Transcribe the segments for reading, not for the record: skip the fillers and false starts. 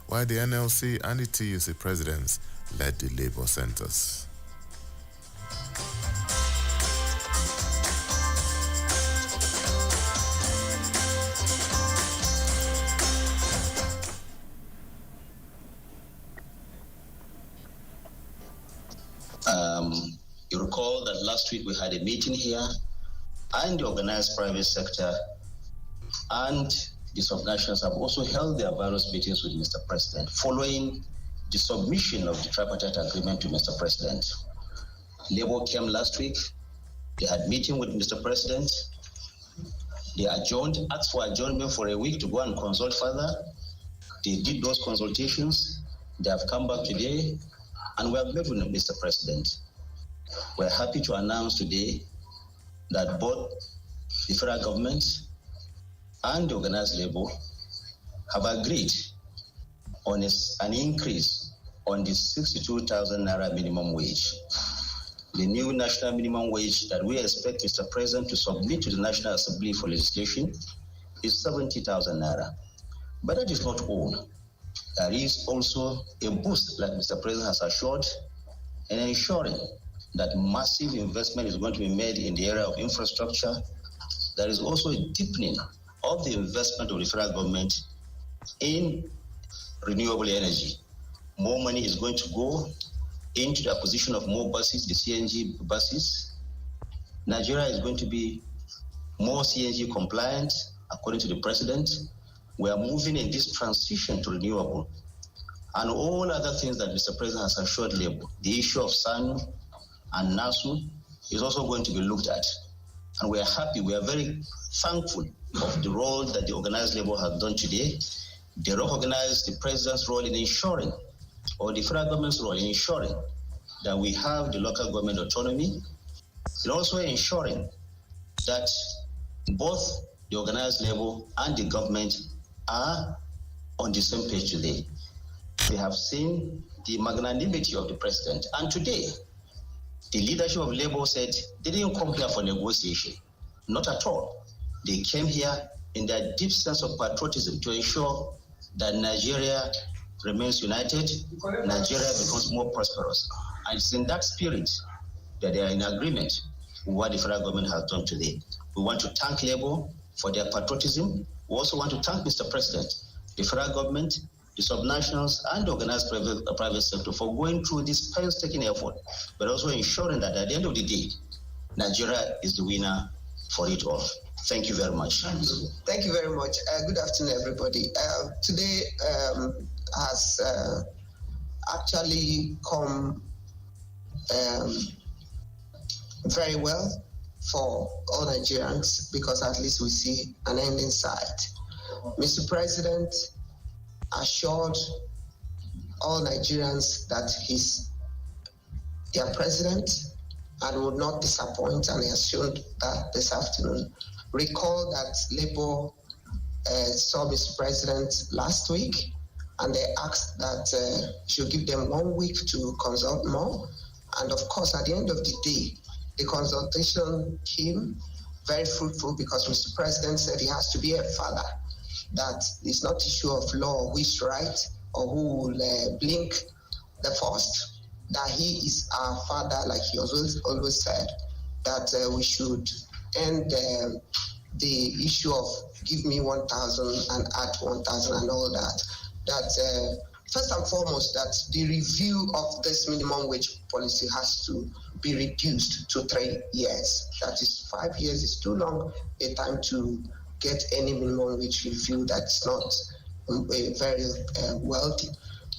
while the NLC and the TUC presidents led the labor centers. You recall that last week we had a meeting here, and the organized private sector and the subnationals have also held their various meetings with Mr. President following the submission of the tripartite agreement to Mr. President. Labour came last week, they had meeting with Mr. President, they adjourned, asked for adjournment for a week to go and consult further. They did those consultations, they have come back today, and we have met with Mr. President. We're happy to announce today that both the federal government and the organized labor have agreed on an increase on the 62,000 naira minimum wage. The new national minimum wage that we expect Mr. President to submit to the National Assembly for legislation is 70,000 naira. But that is not all. There is also a boost, like Mr. President has assured, in ensuring that massive investment is going to be made in the area of infrastructure. There is also a deepening of the investment of the federal government in renewable energy. More money is going to go into the acquisition of more buses, the CNG buses. Nigeria is going to be more CNG compliant, according to the president. We are moving in this transition to renewable. And all other things that Mr. President has assured Labour, the issue of SANU and NASU is also going to be looked at. And we are happy, we are very thankful of the role that the organized labor has done today. They recognize the president's role in ensuring, or the federal government's role in ensuring, that we have the local government autonomy, and also ensuring that both the organized labor and the government are on the same page today. They have seen the magnanimity of the president, and today, the leadership of Labour said they didn't come here for negotiation. Not at all. They came here in their deep sense of patriotism to ensure that Nigeria remains united, Nigeria becomes more prosperous. And it's in that spirit that they are in agreement with what the federal government has done today. We want to thank Labour for their patriotism. We also want to thank Mr. President, the federal government, the subnationals, and the organized private sector for going through this painstaking effort, but also ensuring that at the end of the day, Nigeria is the winner for it all. Thank you very much. Thank you very much. Good afternoon, everybody. Today has actually come very well for all Nigerians, because at least we see an end in sight. Mr. President assured all Nigerians that he's their president and would not disappoint, and he assured that this afternoon. Recall that Labour saw Mr. President last week, and they asked that he should give them 1 week to consult more. And of course, at the end of the day, the consultation came very fruitful, because Mr. President said he has to be a father, that it's not issue of law, who is right or who will blink the first, that he is our father, like he always said, that we should end the issue of give me 1,000 and add 1,000 and all that. That first and foremost, that the review of this minimum wage policy has to be reduced to 3 years. That is, 5 years is too long a time to get any minimum wage review that's not very wealthy.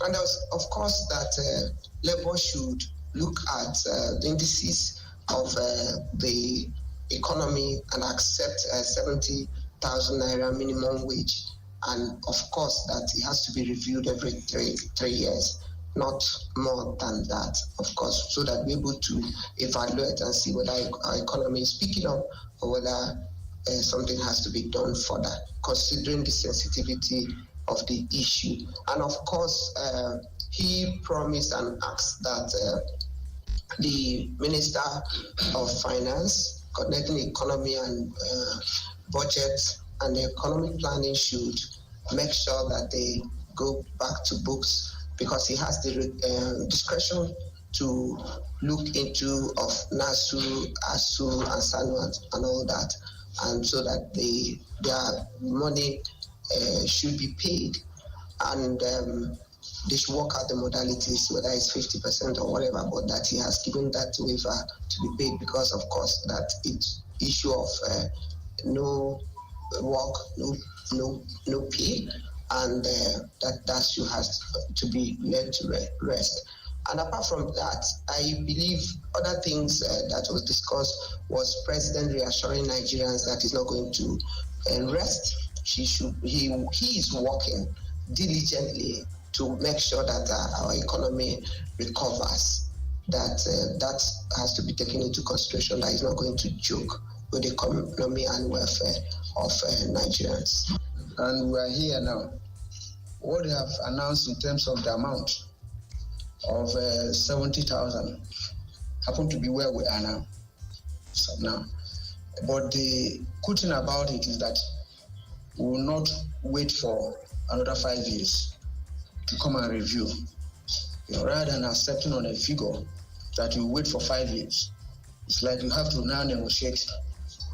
And of course that Labour should look at the indices of the economy and accept 70,000 naira minimum wage. And of course that it has to be reviewed every three years, not more than that, of course, so that we're able to evaluate and see whether our economy is picking up or whether something has to be done further, considering the sensitivity of the issue. And of course, he promised and asked that the Minister of Finance, connecting economy and budget and the economic planning should make sure that they go back to books because he has the discretion to look into of NASU, ASU, and SANU and all that, and so that their money should be paid, and they should work out the modalities, whether it's 50% or whatever, but that he has given that waiver to be paid because, of course, that it's issue of no work, no pay, and that should has to be let to rest. And apart from that, I believe other things that was discussed was President reassuring Nigerians that he's not going to rest. He is working diligently to make sure that our economy recovers. That has to be taken into consideration, that he's not going to joke with the economy and welfare of Nigerians. And we are here now. What they have announced in terms of the amount of 70,000 happen to be where we are now. But the good thing about it is that we will not wait for another 5 years to come and review. Rather than accepting on a figure that you wait for 5 years, it's like you have to now negotiate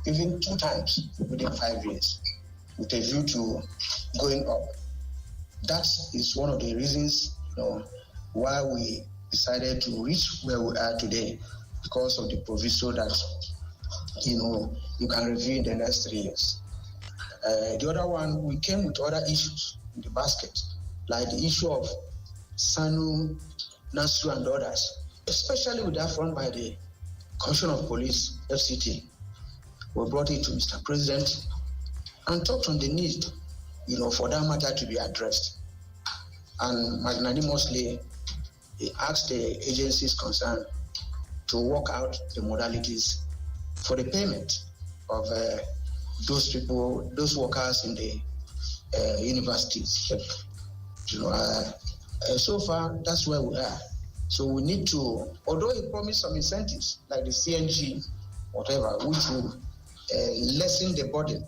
even 2 times within 5 years with a view to going up. That is one of the reasons why we decided to reach where we are today, because of the proviso that you can review in the next 3 years. The other one, we came with other issues in the basket, like the issue of SANU, NASU, and others, especially with that run by the Commissioner of Police, FCT. We brought it to Mr. President and talked on the need, for that matter to be addressed. And magnanimously, he asked the agencies concerned to work out the modalities for the payment of those people, those workers in the universities. So far, that's where we are. So we need to, although he promised some incentives like the CNG, whatever, which will lessen the burden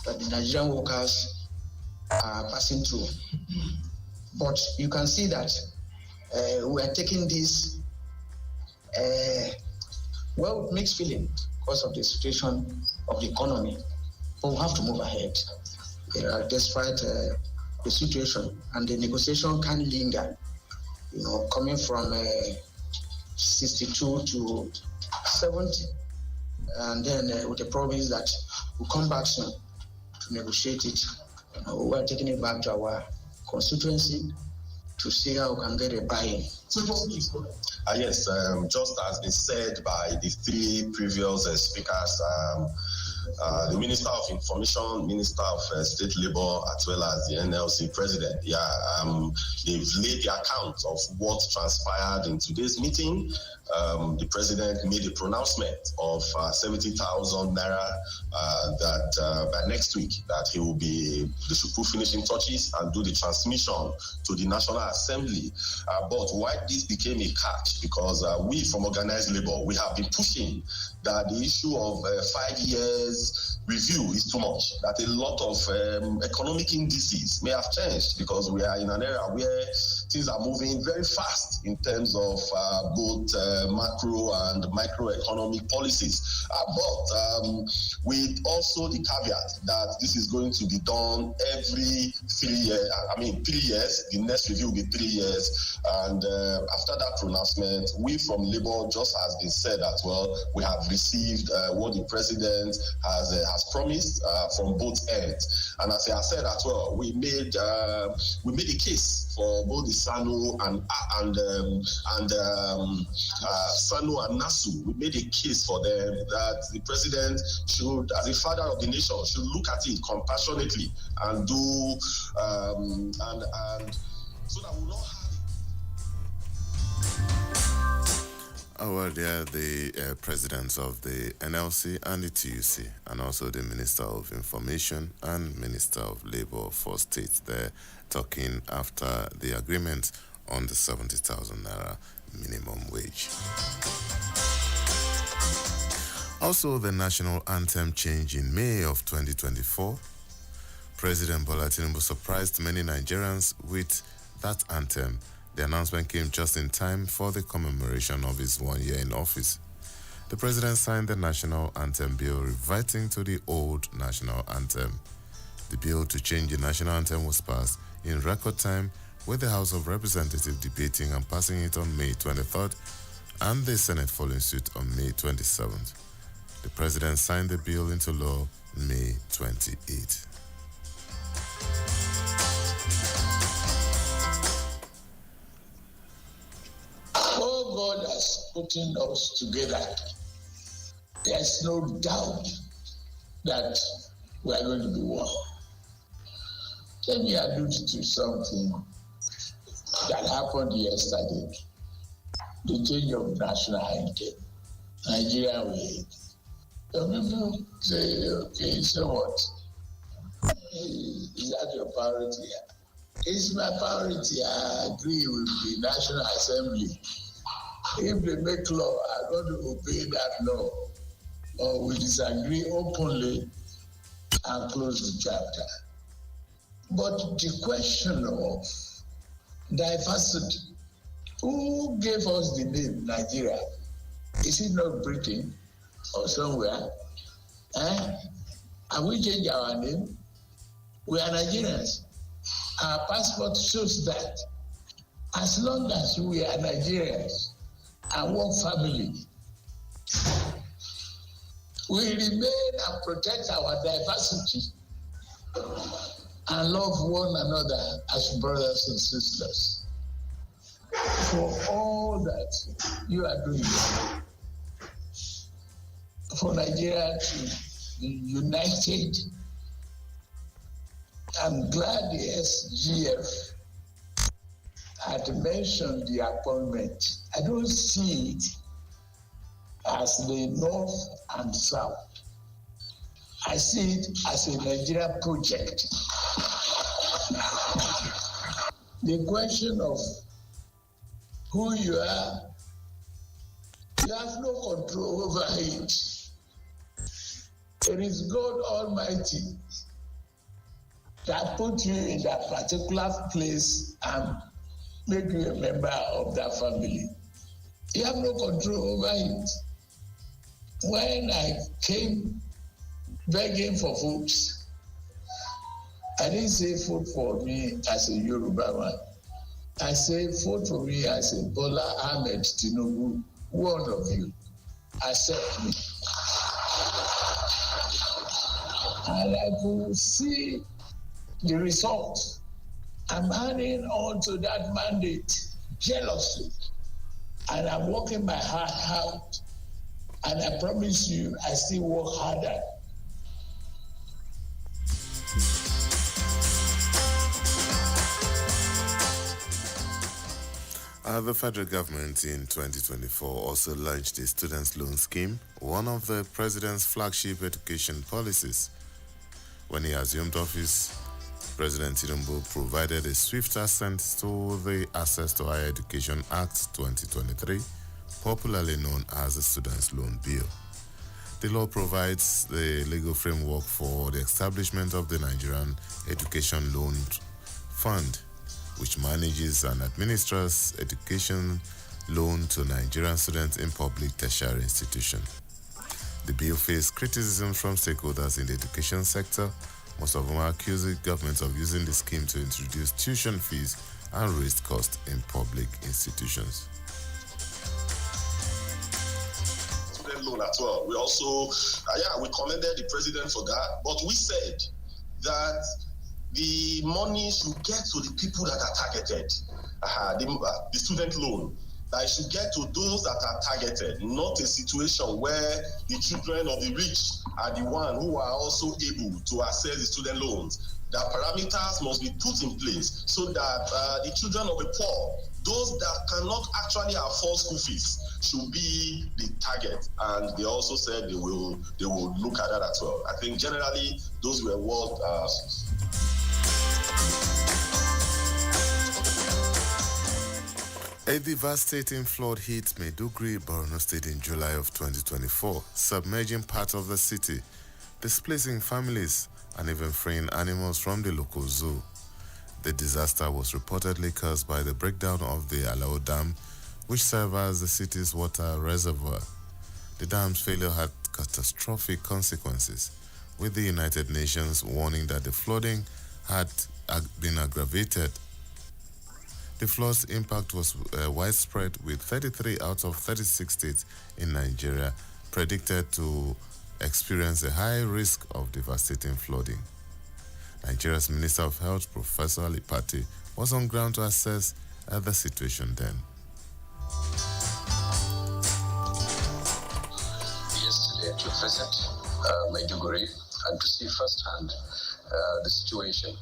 that the Nigerian workers are passing through. But you can see that we are taking this with mixed feeling because of the situation of the economy. But we have to move ahead, despite the situation, and the negotiation can linger, coming from 62 to 70, and then with the promise that we'll come back soon to negotiate it. We are taking it back to our constituency to see how we can get a buy-in. Yes, just as been said by the 3 previous speakers, the Minister of Information, Minister of State Labor, as well as the NLC President, they've laid the account of what transpired in today's meeting. The President made a pronouncement of 70,000 naira that by next week that they should put finishing touches and do the transmission to the National Assembly. But why this became a catch, because we from organized labor, we have been pushing that the issue of 5 years review is too much, that a lot of economic indices may have changed, because we are in an era where things are moving very fast in terms of both macro and microeconomic policies. But with also the caveat that this is going to be done every 3 years, 3 years, the next review will be 3 years. And after that pronouncement, we from Labour, just as been said as well, we have received what the President has promised from both ends. And as I said as well, we made a case for both the SANU and SANU and NASU. We made a case for them that the President should, as a father of the nation, should look at it compassionately and do and so that we will not have They are the presidents of the NLC and the TUC, and also the Minister of Information and Minister of Labor for State there, talking after the agreement on the 70,000 naira minimum wage. Also, the national anthem change in May of 2024. President Bola Tinubu surprised many Nigerians with that anthem. The announcement came just in time for the commemoration of his 1 year in office. The president signed the national anthem bill reverting to the old national anthem. The bill to change the national anthem was passed in record time, with the House of Representatives debating and passing it on May 23rd and the Senate following suit on May 27th. The president signed the bill into law May 28th. Oh, God has put us together. There's no doubt that we are going to be one. Let me allude to something that happened yesterday. The change of national anthem. Nigeria way. Some people say, okay, so what? Is that your priority? It's my priority. I agree with the National Assembly. If they make law, I'm going to obey that law. Or we disagree openly and close the chapter. But the question of diversity, who gave us the name Nigeria? Is it not Britain or somewhere? Have we changed our name? We are Nigerians. Our passport shows that. As long as we are Nigerians and one family, we remain and protect our diversity and love one another as brothers and sisters. For all that you are doing, for Nigeria to be united, I'm glad the SGF had mentioned the appointment. I don't see it as the North and South. I see it as a Nigeria project. The question of who you are, you have no control over it. It is God Almighty that put you in that particular place and make you a member of that family. You have no control over it. When I came begging for votes, I didn't say vote for me as a Yoruba man. I say vote for me as a Bola Ahmed Tinubu, one of you. Accept me. And I could see the result. I'm hanging on to that mandate jealously. And I'm working my heart out. And I promise you, I still work harder. The federal government in 2024 also launched a students' loan scheme, one of the president's flagship education policies. When he assumed office, President Tinubu provided a swift assent to the Access to Higher Education Act 2023, popularly known as the Students' Loan Bill. The law provides the legal framework for the establishment of the Nigerian Education Loan Fund, which manages and administers education loan to Nigerian students in public tertiary institutions. The bill faced criticism from stakeholders in the education sector, most of whom accused the government of using the scheme to introduce tuition fees and raise costs in public institutions. Student loan as well. We also, we commended the president for that, but we said that the money should get to the people that are targeted. The student loan, that it should get to those that are targeted, not a situation where the children of the rich are the ones who are also able to access the student loans. The parameters must be put in place so that the children of the poor, those that cannot actually afford school fees, should be the target. And they also said they will look at that as well. I think generally those were what A devastating flood hit Maiduguri, Borno State in July of 2024, submerging parts of the city, displacing families and even freeing animals from the local zoo. The disaster was reportedly caused by the breakdown of the Alao Dam, which serves as the city's water reservoir. The dam's failure had catastrophic consequences, with the United Nations warning that the flooding had been aggravated. The flood's impact was widespread, with 33 out of 36 states in Nigeria predicted to experience a high risk of devastating flooding. Nigeria's Minister of Health, Professor Ali Pate, was on ground to assess the situation then. Yesterday to visit Maiduguri and to see firsthand the situation.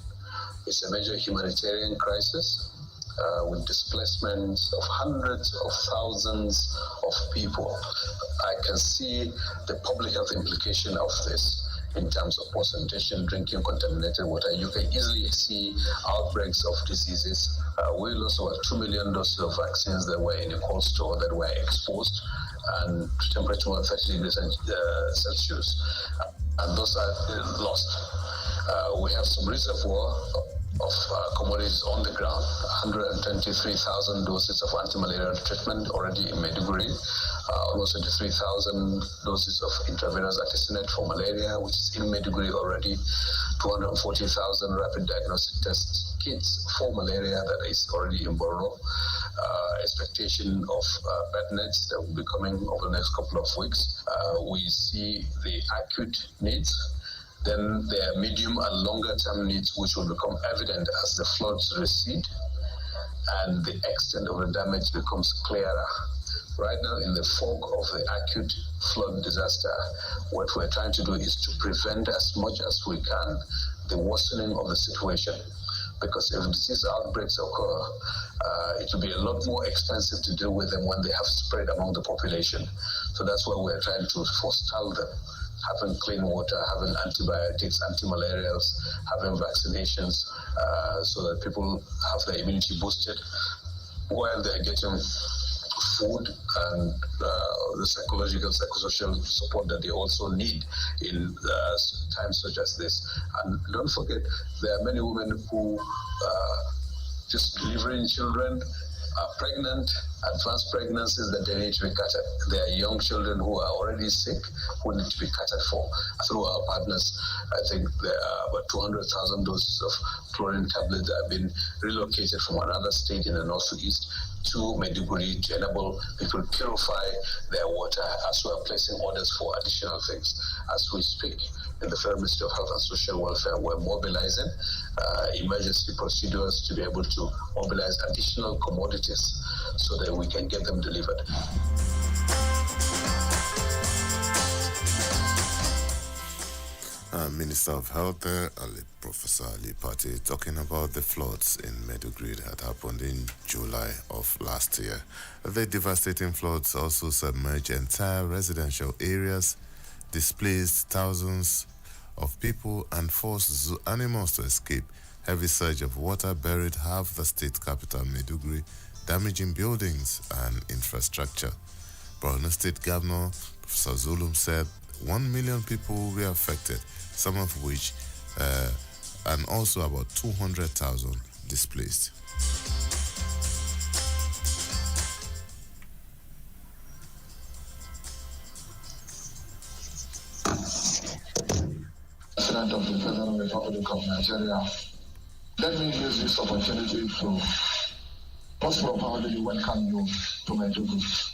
It's a major humanitarian crisis with displacements of hundreds of thousands of people. I can see the public health implication of this in terms of post-sanitation, drinking contaminated water. You can easily see outbreaks of diseases. We lost over 2 million doses of vaccines that were in a cold store that were exposed and to temperature of 30 degrees Celsius. And those are lost. We have some reservoir of commodities on the ground, 123,000 doses of anti-malarial treatment already in Maiduguri, almost 23,000 doses of intravenous artesunate for malaria, which is in Maiduguri already, 240,000 rapid diagnostic test kits for malaria that is already in Borno, expectation of bed nets that will be coming over the next couple of weeks. We see the acute needs. Then there are medium and longer term needs which will become evident as the floods recede and the extent of the damage becomes clearer. Right now, in the fog of the acute flood disaster, what we're trying to do is to prevent as much as we can the worsening of the situation. Because if disease outbreaks occur, it will be a lot more expensive to deal with them when they have spread among the population. So that's why we're trying to forestall them. Having clean water, having antibiotics, anti-malarials, having vaccinations, so that people have their immunity boosted while they're getting food and the psychological, psychosocial support that they also need in times such as this. And don't forget, there are many women who just delivering children, are pregnant, advanced pregnancies that they need to be catered. There are young children who are already sick who need to be catered for. Through our partners, I think there are about 200,000 doses of chlorine tablets that have been relocated from another state in the northeast to Maiduguri to enable people to purify their water, as well as placing orders for additional things. As we speak, in the Federal Ministry of Health and Social Welfare, we're mobilizing emergency procedures to be able to mobilize additional commodities so that we can get them delivered. Minister of Health, Professor Ali Pate, talking about the floods in Maiduguri that happened in July of last year. The devastating floods also submerged entire residential areas, displaced thousands of people, and forced zoo animals to escape. Heavy surge of water buried half the state capital, Maiduguri, damaging buildings and infrastructure. Borno State Governor Professor Zulum said 1 million people were affected, some of which and also about 200,000 displaced. President of the Federal Republic of Nigeria, let me use this opportunity to most profoundly welcome you to Maiduguri.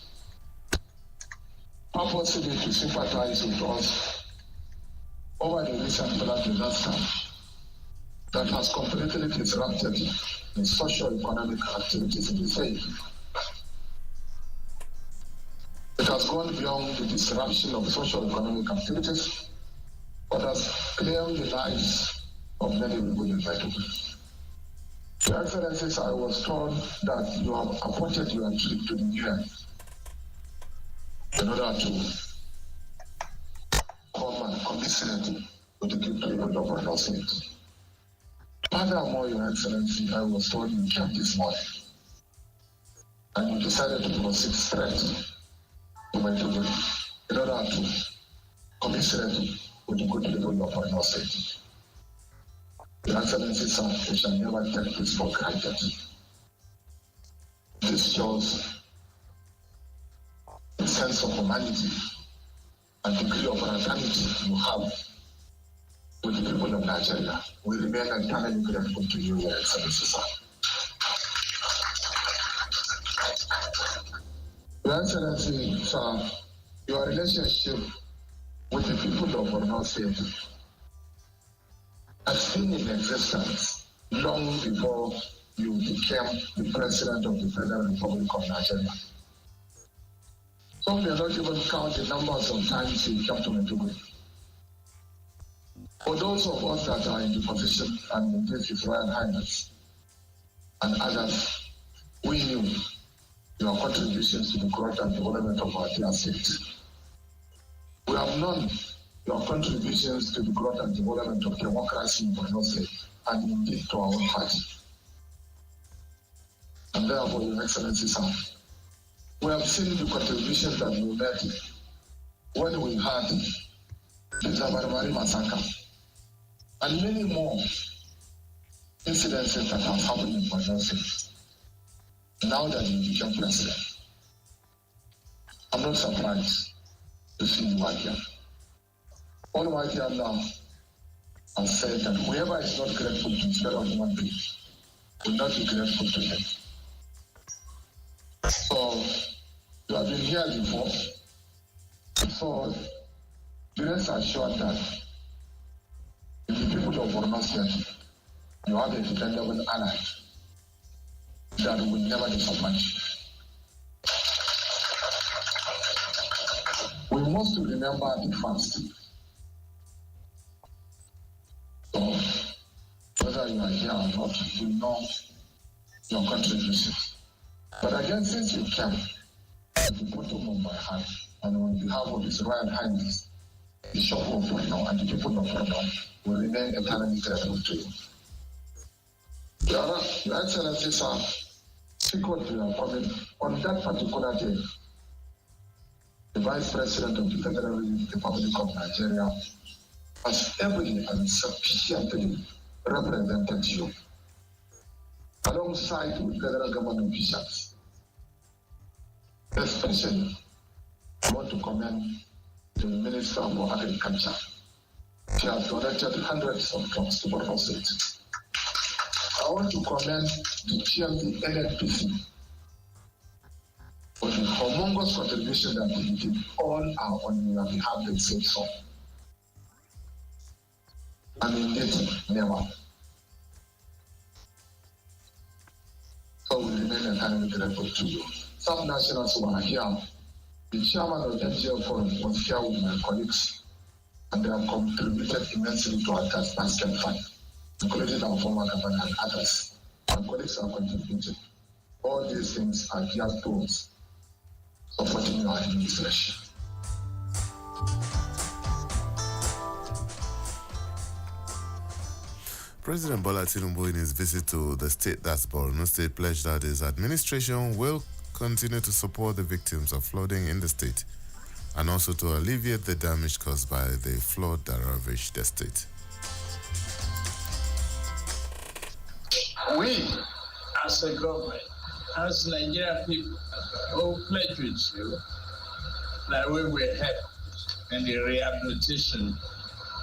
Purposely to sympathize with us over the recent flood disaster that has completely disrupted the socio-economic activities in the state. It has gone beyond the disruption of socio-economic activities, but has claimed the lives of many people in Maiduguri. Your Excellencies, I was told that you have appointed your trip to the UN in order to come and commiserate with the people of Borno State. Furthermore, Your Excellency, I was told you came this morning and you decided to proceed straight to Maiduguri in order to commiserate with the good people of Borno State. Your Excellency, sir, we shall never take this for granted. This shows the sense of humanity and degree of fraternity you have with the people of Nigeria. We remain eternally grateful to you, Your Excellency, sir. Your Excellency, sir, your relationship with the people of Borno State has been in existence long before you became the President of the Federal Republic of Nigeria. Some may not even count the numbers of times you came to Maiduguri. For those of us that are in the position and in this His Royal Highness and others, we knew your contributions to the growth and development of our dear state. We have known your contributions to the growth and development of democracy in Borno State and indeed to our own party. And therefore, Your Excellency, sir, we have seen the contributions that you made when we had the Zabarmari massacre and many more incidences that have happened in Borno State. Now that you become president, I'm not surprised to see you out here. Almighty Allah has said that whoever is not grateful to his fellow human being will not be grateful to him. So, you have been here before, so be rest assured that if the people of Borno State, you have a dependable ally that will never disappoint. We must remember the fast. So, whether you are here or not, you know your contribution. But again, since you came, at the bottom of my heart, and on behalf of His Royal Highness, Bishop of Borno and the people of Borno, will remain eternally grateful to you. Your Excellency, sir, secretly coming on that particular day, the Vice President of the Federal Republic of Nigeria has ably and sufficiently represented you, alongside with federal government officials. Especially, I want to commend the Minister for Agriculture. She has donated hundreds of tons to Borno State. I want to commend the GMD NNPC for the humongous contribution that they did. All are on your behalf, they say so. And indeed, never. So we remain entirely grateful to you. Some nationals who are here, the chairman of the NGO Forum was here with my colleagues, and they have contributed immensely to our task basket fund, including our former governor and others. Our colleagues are contributing. All these things are just tools supporting your administration. President Bola Tinubu, in his visit to the state, that's Borno State, pledged that his administration will continue to support the victims of flooding in the state and also to alleviate the damage caused by the flood that ravaged the state. We, as a government, as Nigerian people, will pledge with you that we will help in the rehabilitation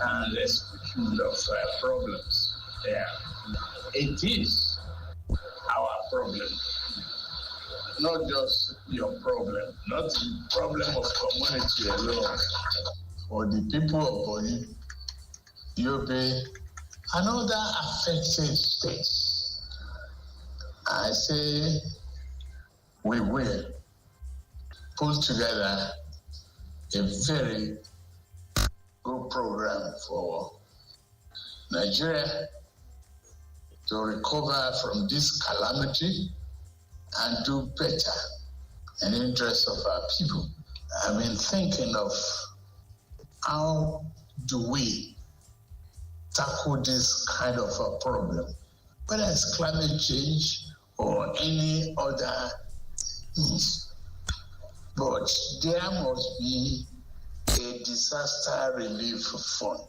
and execution of problems there. It is our problem, not just your problem, not the problem of community alone. For the people of Boni, Yobe, and other affected states, I say we will put together a very good program for Nigeria to recover from this calamity and do better in the interest of our people. I've been thinking of how do we tackle this kind of a problem, whether it's climate change or any other means. But there must be a disaster relief fund.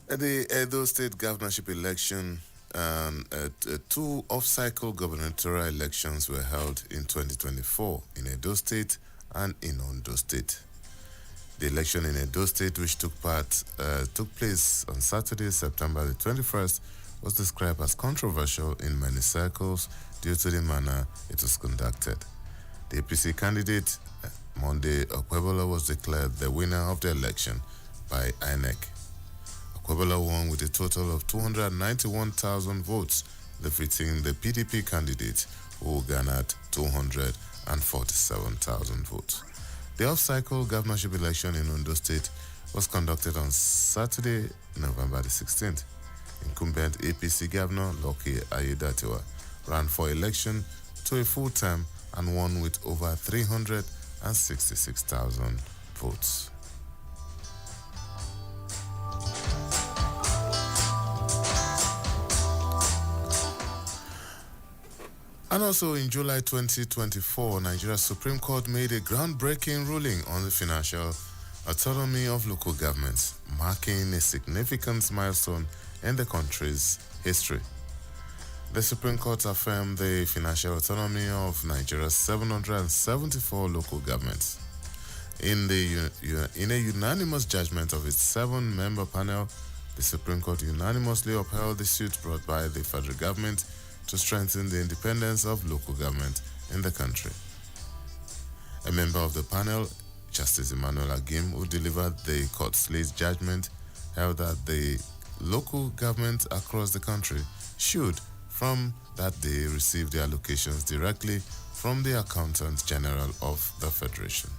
The Edo State governorship election and two off-cycle gubernatorial elections were held in 2024 in Edo State and in Ondo State. The election in Edo State, which took place on Saturday, September the 21st, was described as controversial in many circles due to the manner it was conducted. The APC candidate, Monday Okwebolo, was declared the winner of the election by INEC. Okwebolo won with a total of 291,000 votes, defeating the PDP candidate, who garnered 247,000 votes. The off-cycle governorship election in Ondo State was conducted on Saturday, November the 16th. Incumbent APC Governor Lucky Aiyedatiwa ran for election to a full term and won with over 366,000 votes. And also in July 2024, Nigeria's Supreme Court made a groundbreaking ruling on the financial autonomy of local governments, marking a significant milestone in the country's history. The Supreme Court affirmed the financial autonomy of Nigeria's 774 local governments. In a unanimous judgment of its 7-member panel, the Supreme Court unanimously upheld the suit brought by the federal government to strengthen the independence of local government in the country. A member of the panel, Justice Emmanuel Agim, who delivered the court's late judgment, held that the local government across the country should, from that day, receive their allocations directly from the Accountant General of the Federation.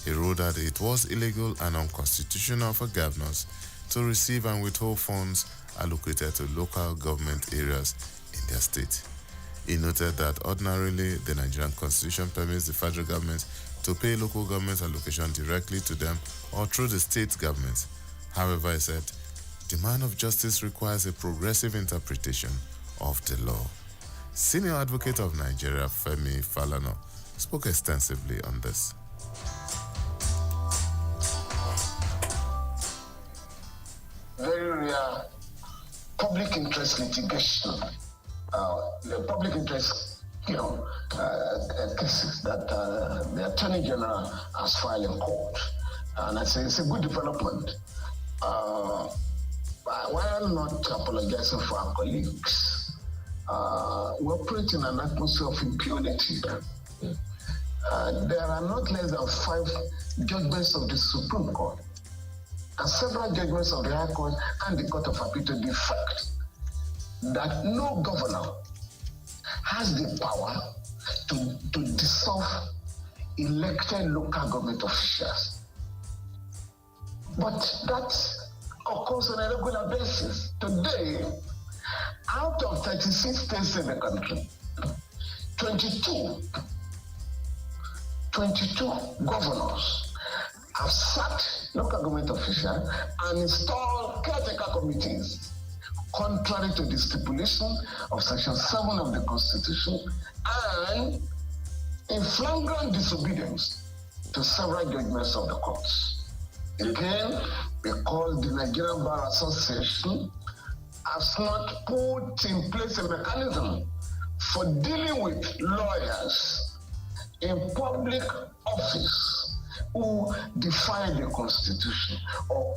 He ruled that it was illegal and unconstitutional for governors to receive and withhold funds allocated to local government areas in their state. He noted that ordinarily the Nigerian Constitution permits the federal government to pay local government allocation directly to them or through the state government. However, he said, demand of justice requires a progressive interpretation of the law. Senior advocate of Nigeria, Femi Falana, spoke extensively on this. Very rare public interest litigation. The public interest, cases that the Attorney General has filed in court. And I say it's a good development. While not apologizing for our colleagues, we operate in an atmosphere of impunity. There are not less than 5 judgments of the Supreme Court and several judgments of the High Court and the Court of Appeal to the fact that no governor has the power to dissolve elected local government officials. But that occurs on a regular basis. Today, out of 36 states in the country, 22 governors have sacked local government officials and installed caretaker committees, contrary to the stipulation of Section 7 of the Constitution and in flagrant disobedience to several judgments of the courts. Again, because the Nigerian Bar Association has not put in place a mechanism for dealing with lawyers in public office who defy the Constitution or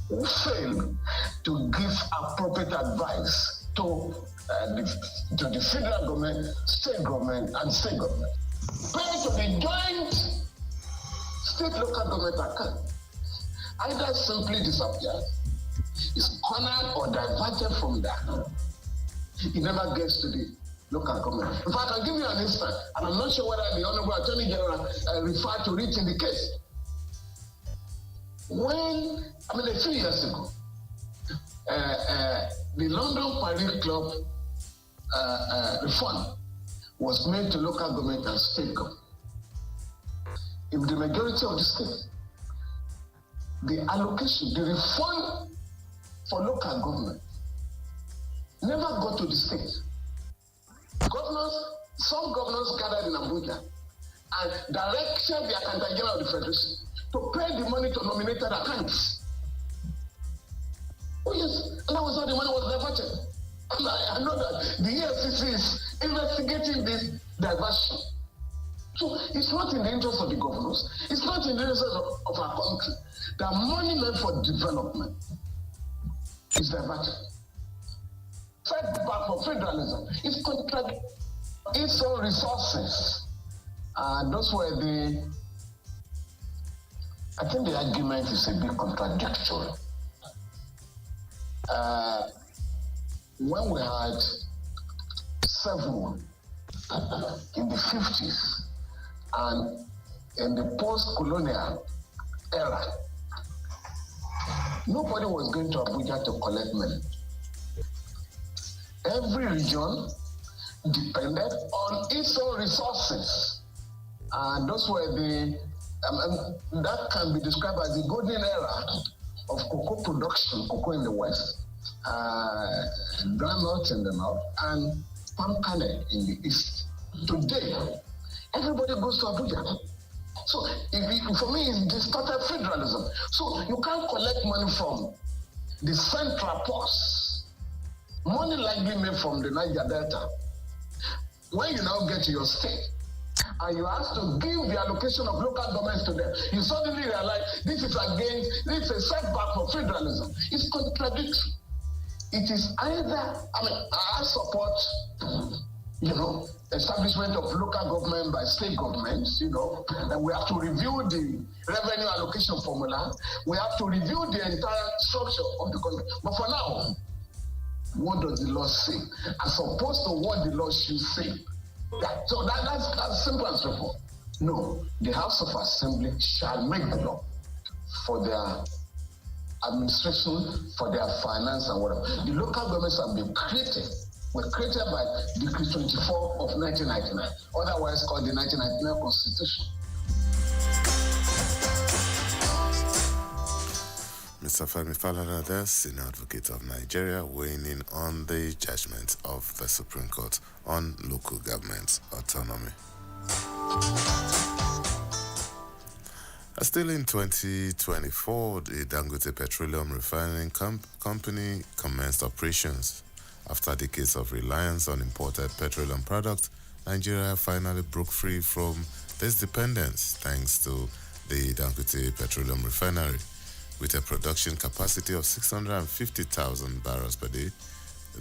who fail to give appropriate advice to the federal government, state government, and state government. Pay to the joint state local government account either simply disappears, is cornered or diverted from that. It never gets to the local government. In fact, I'll give you an instance, and I'm not sure whether the Honorable Attorney General referred to it in the case. A few years ago, the London Paris Club refund was made to local government and state government. In the majority of the states, the allocation, the refund for local government never got to the state. Some governors gathered in Abuja and directed the Accountant General of the Federation to pay the money to nominated accounts. Oh yes, and that was how the money was diverted. And I know that the EFCC is investigating this diversion. So it's not in the interest of the governors, it's not in the interest of our country. The money meant for development is diverted. Fed back for federalism is contract its own resources. And those were I think the argument is a bit contradictory. When we had several in the 50s and in the post-colonial era, nobody was going to Abuja to collect money. Every region depended on its own resources. And those were that can be described as the golden era of cocoa production, cocoa in the west, groundnut in the north, and palm kernel in the east. Today, everybody goes to Abuja. So for me, it's distorted federalism. So you can't collect money from the central purse. Money likely made from the Niger Delta. When you now get to your state, and you ask to give the allocation of local governments to them, you suddenly realize this is a setback for federalism. It's contradictory. It is either, I support, establishment of local government by state governments, and we have to review the revenue allocation formula. We have to review the entire structure of the country. But for now, what does the law say? As opposed to what the law should say. So that's simple and straightforward. No, the House of Assembly shall make the law for their administration, for their finance and whatever. The local governments have been were created by Decree 24 of 1999, otherwise called the 1999 Constitution. Mr. Femi Falana, the Senior Advocate of Nigeria, weighing in on the judgment of the Supreme Court on local government autonomy. Still in 2024, the Dangote Petroleum Refining Company commenced operations. After decades of reliance on imported petroleum products, Nigeria finally broke free from this dependence thanks to the Dangote Petroleum Refinery. With a production capacity of 650,000 barrels per day,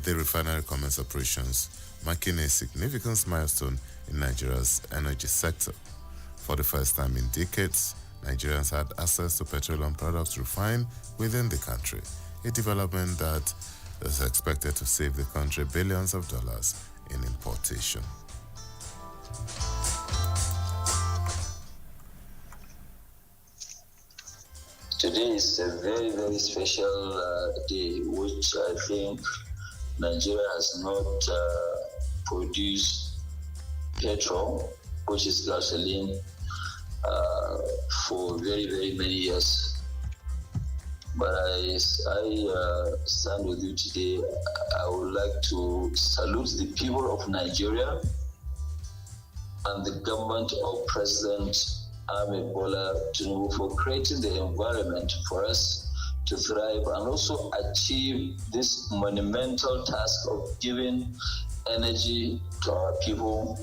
the refinery commenced operations, marking a significant milestone in Nigeria's energy sector. For the first time in decades, Nigerians had access to petroleum products refined within the country, a development that is expected to save the country billions of dollars in importation. Today is a very, very special day, which I think Nigeria has not produced petrol, which is gasoline, for very, very many years. But as I stand with you today, I would like to salute the people of Nigeria and the government of President Ahmed Bola Tinubu for creating the environment for us to thrive and also achieve this monumental task of giving energy to our people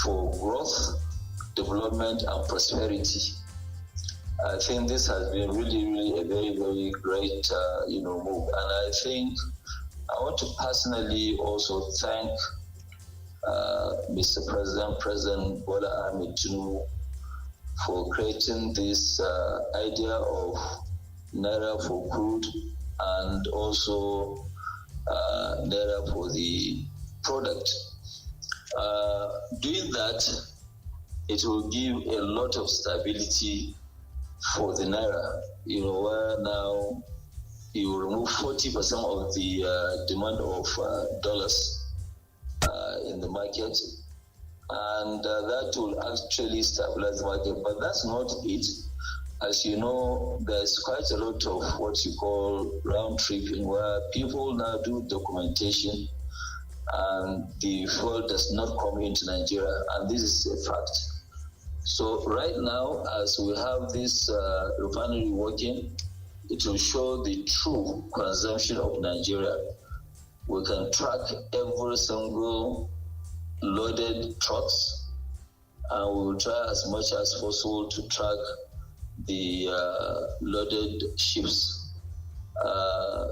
for growth, development, and prosperity. I think this has been really, really a very, very great, move. And I think I want to personally also thank Mr. President Bola Ahmed Tinubu for creating this idea of Naira for crude and also Naira for the product. Doing that, it will give a lot of stability for the Naira, where now you remove 40% of the demand of dollars in the market. And that will actually stabilize the market. But that's not it. As you know, there's quite a lot of what you call round tripping, where people now do documentation and the fuel does not come into Nigeria. And this is a fact. So right now, as we have this refinery working, it will show the true consumption of Nigeria. We can track every single loaded trucks, and we will try as much as possible to track the loaded ships.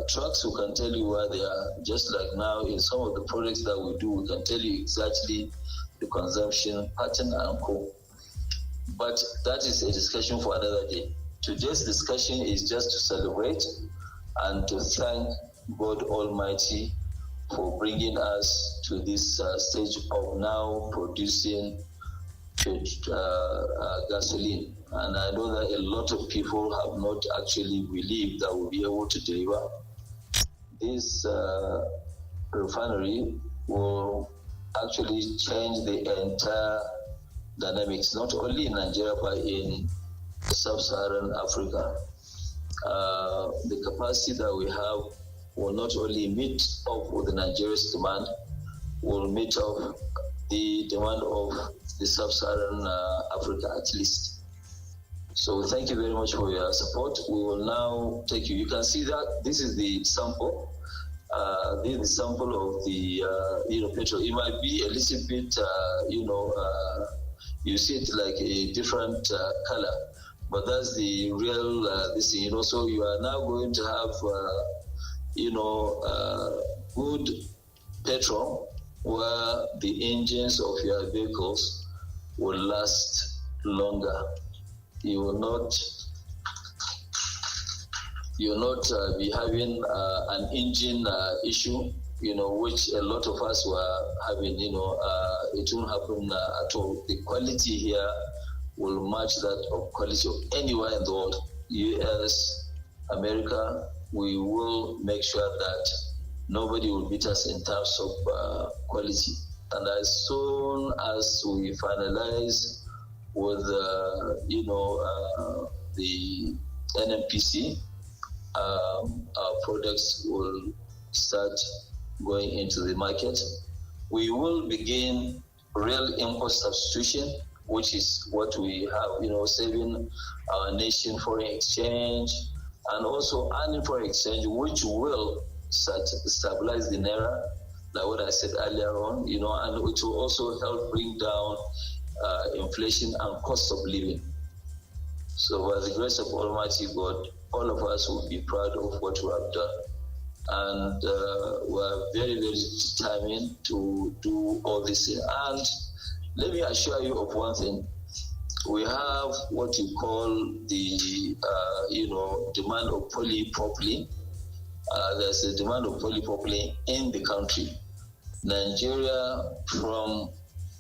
Trucks, we can tell you where they are. Just like now, in some of the projects that we do, we can tell you exactly the consumption pattern and co. But that is a discussion for another day. Today's discussion is just to celebrate and to thank God Almighty for bringing us to this stage of now producing gasoline. And I know that a lot of people have not actually believed that we'll be able to deliver. This refinery will actually change the entire dynamics, not only in Nigeria, but in sub-Saharan Africa. The capacity that we have will not only meet up with the Nigeria's demand, will meet up the demand of the sub-Saharan Africa at least. So thank you very much for your support. We will now take you. You can see that this is the sample. This is the sample of the petrol. It might be a little bit, you see it like a different color, but that's the real this thing. So you are now going to have good petrol where the engines of your vehicles will last longer. You will not be having an engine issue, which a lot of us were having. It won't happen at all. The quality here will match that of quality of anywhere in the world. US, America, we will make sure that nobody will beat us in terms of quality. And as soon as we finalize with the NNPC, our products will start going into the market. We will begin real import substitution, which is what we have, saving our nation foreign exchange and also earning foreign exchange, which will stabilize the naira, like what I said earlier on, and it will also help bring down inflation and cost of living. So by the grace of Almighty God, all of us will be proud of what we have done. And we're very, very determined to do all this thing. And let me assure you of one thing. We have what you call the, demand of polypropylene. There's a demand of polypropylene in the country. Nigeria from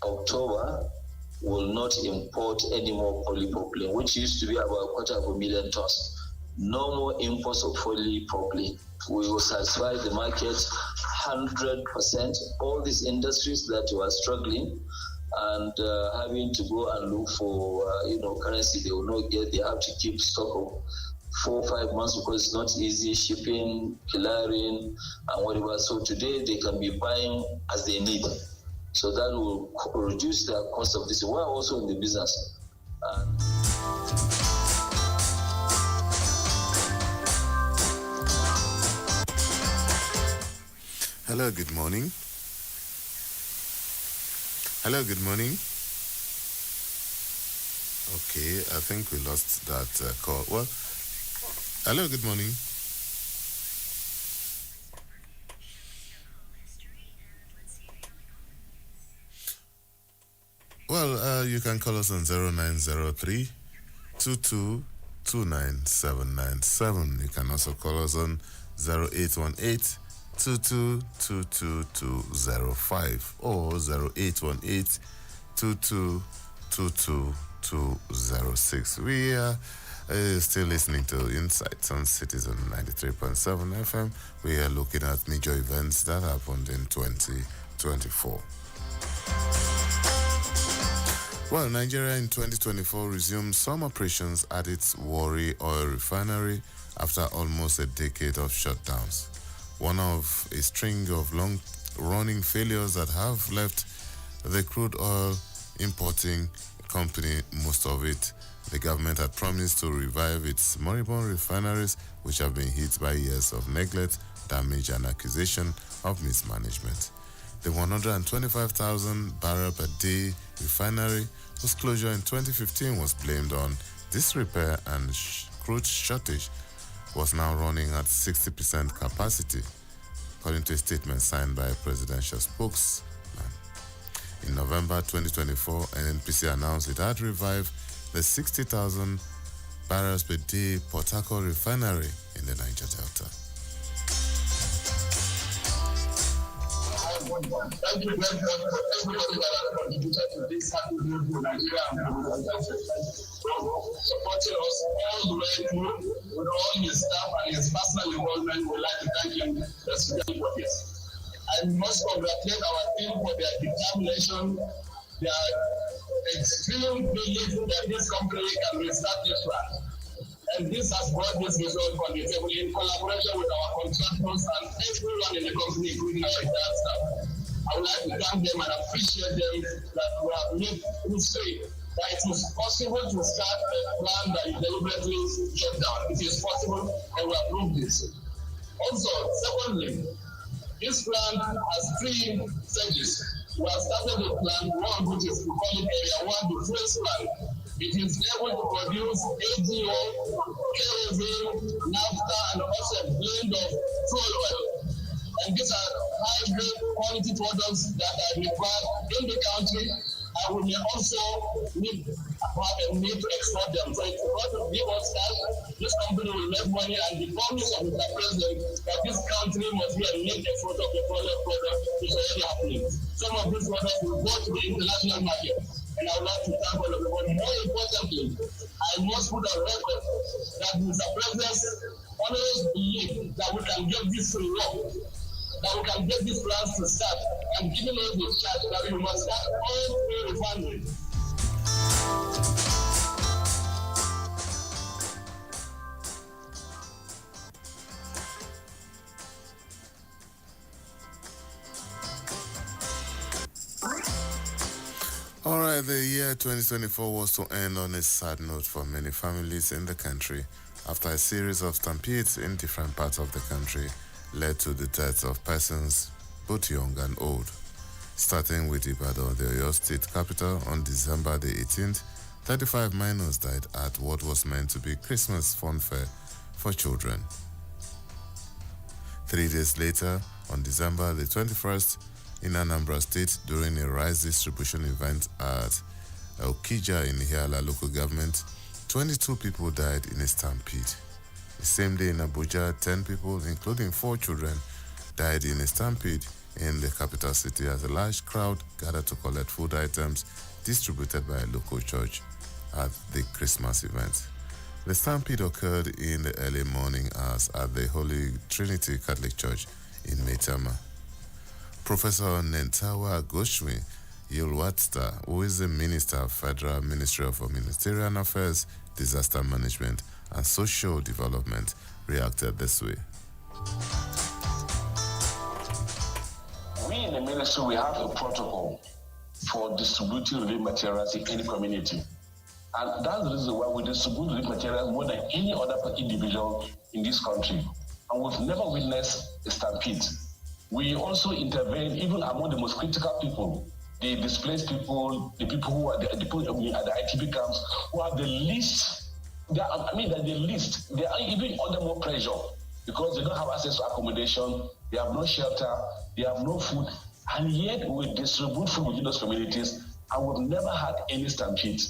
October will not import any more polypropylene, which used to be about 250,000 tons. No more imports of polypropylene. We will satisfy the market 100%. All these industries that were struggling and having to go and look for currency they will not get, they have to keep stock of 4 or 5 months because it's not easy shipping, clearing, and whatever. So today they can be buying as they need. So that will reduce the cost of this. We're also in the business. Hello, good morning. Hello, good morning. Okay, I think we lost that call. Well, hello, good morning. Well, you can call us on 0903 2229797. You can also call us on 0818 2222205 or 0818 2222206. We are still listening to Insights on Citizen 93.7 FM. We are looking at major events that happened in 2024. Well, Nigeria in 2024 resumed some operations at its Warri oil refinery after almost a decade of shutdowns. One of a string of long-running failures that have left the crude oil importing company most of it. The government had promised to revive its moribund refineries, which have been hit by years of neglect, damage, and accusation of mismanagement. The 125,000 barrel per day refinery, whose closure in 2015 was blamed on disrepair and crude shortage, was now running at 60% capacity, according to a statement signed by a presidential spokesman. In November 2024, NNPC announced it had revived the 60,000 barrels per day Port Harcourt refinery in the Niger Delta. Thank you very much for everybody that has contributed to this happy day for Nigeria and supporting us all the way through with all his staff and his personal involvement. We'd like to thank him especially for this. I must congratulate our team for their determination, their extreme belief that this company can restart this land. And this has brought this result on the table in collaboration with our contractors and everyone in the company, including our entire staff. I would like to thank them and appreciate them that we have made good say that it is possible to start a plan that is deliberately shut down. It is possible, and we approve this. Also, secondly, this plan has 3 stages. We have started the plan 1, which is we call it Area 1, the first plan. It is able to produce AGO, kerosene, naphtha, and also a blend of fuel oil. And these are high-grade quality products that are required in the country, and we may also need to export them. So it's going to give us that this company will make money, and the promise of Mr. President that this country must be a net export of the product is already happening. Some of these products will go to the international market. And I would like to thank all of you. But more importantly, I must put on record that Mr. President always believed that we can get this to work, that we can get these plans to start, and giving us the charge that we must start all 3 refineries. All right, the year 2024 was to end on a sad note for many families in the country after a series of stampedes in different parts of the country led to the deaths of persons, both young and old. Starting with Ibadan, the Oyo State capital, on December the 18th, 35 minors died at what was meant to be Christmas fun fair for children. 3 days later, on December the 21st, in Anambra State, during a rice distribution event at Okija in Ihiala local government, 22 people died in a stampede. The same day in Abuja, 10 people, including 4 children, died in a stampede in the capital city as a large crowd gathered to collect food items distributed by a local church at the Christmas event. The stampede occurred in the early morning hours at the Holy Trinity Catholic Church in Maitama. Professor Nentawa Goshwi Yulwatsta, who is the Minister of Federal Ministry of Humanitarian Affairs, Disaster Management and Social Development, reacted this way. We in the ministry, we have a protocol for distributing relief materials in any community. And that's the reason why we distribute relief materials more than any other individual in this country. And we've never witnessed a stampede. We also intervene even among the most critical people, the displaced people, the people who are at the ITB camps, who have the least, they are even under more pressure because they don't have access to accommodation, they have no shelter, they have no food, and yet we distribute food within those communities, and we've never had any stampede.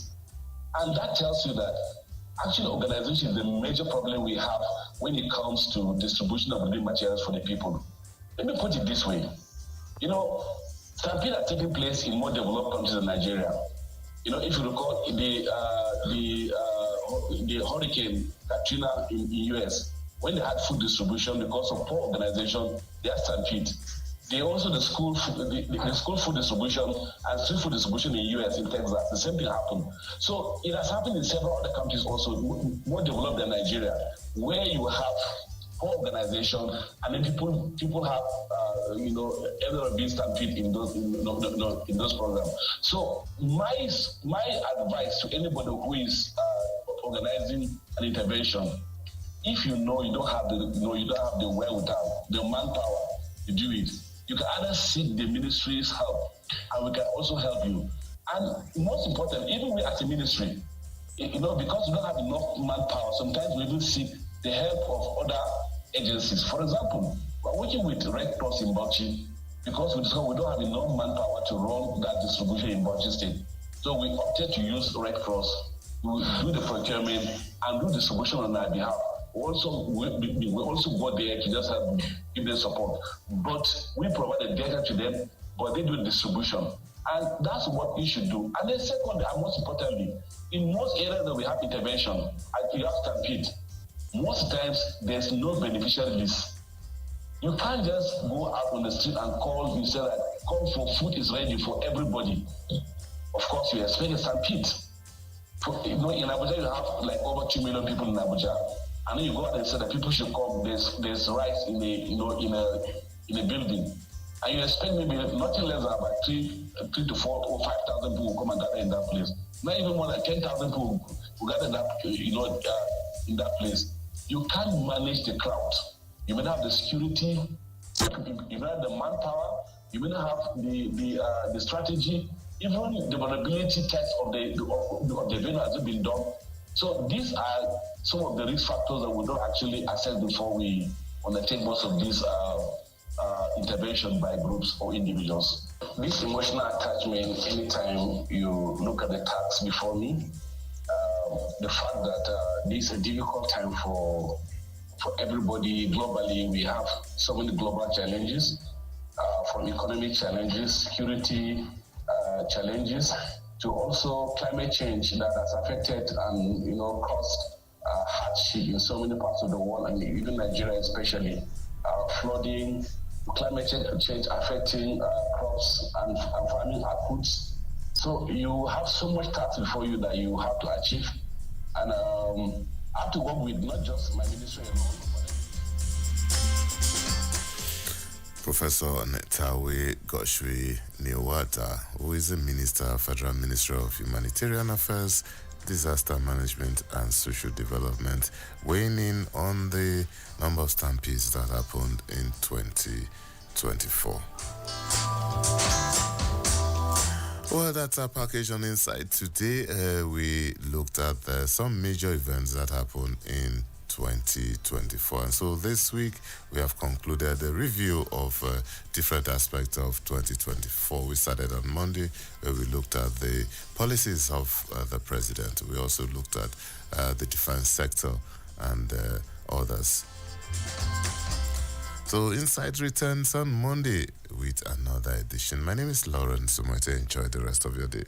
And that tells you that actually organization is the major problem we have when it comes to distribution of relief materials for the people. Let me put it this way. Stampede are taking place in more developed countries than Nigeria. If you recall the Hurricane Katrina in the US, when they had food distribution because of poor organization, they had stampede. They also the school food distribution and street food distribution in the US, in Texas, the same thing happened. So it has happened in several other countries also, more developed than Nigeria, where you have co-organization, and then people have everyone being stampede in those programs. So my advice to anybody who is organizing an intervention, if you know you don't have the wherewithal, the manpower to do it, you can either seek the ministry's help, and we can also help you. And most important, even we as a ministry, because we don't have enough manpower, sometimes we even seek the help of other agencies. For example, we're working with Red Cross in Bauchi because we don't have enough manpower to run that distribution in Bauchi State. So we opted to use Red Cross to do the procurement and do distribution on our behalf. We also go there to just help give them support. But we provide the data to them, but they do the distribution. And that's what we should do. And then secondly, and most importantly, in most areas that we have intervention, and you have stampede, most times there's no beneficiary list. You can't just go out on the street and call, you say that call for food is ready for everybody. Of course, you expect a stampede. In Abuja, you have like over 2 million people in Abuja. And then you go out and say that people should come, there's rice in a building. And you expect maybe nothing less than about 3 to 4 or 5,000 people will come and gather in that place. Not even more than 10,000 people will gather in that place. You can't manage the crowd. You may not have the security, you may not have the manpower, you may not have the strategy, even the vulnerability test of the venue hasn't been done. So these are some of the risk factors that we don't actually assess before we undertake most of these intervention by groups or individuals. This emotional attachment, anytime you look at the task before me, the fact that this is a difficult time for everybody globally. We have so many global challenges, from economic challenges, security challenges, to also climate change that has affected and caused hardship in so many parts of the world, and even Nigeria especially. Flooding, climate change affecting crops and farming outputs. So you have so much tasks before you that you have to achieve, and I have to work with not just my ministry alone. Professor Netawe Goshwe Niwata, who is the Minister, Federal Ministry of Humanitarian Affairs, Disaster Management and Social Development, weighing in on the number of stampedes that happened in 2024. Well, that's our package on Inside. Today, we looked at some major events that happened in 2024. And so this week, we have concluded a review of different aspects of 2024. We started on Monday, where we looked at the policies of the president. We also looked at the defense sector and others. So Inside returns on Monday with another edition. My name is Lawrence Sumote. Enjoy the rest of your day.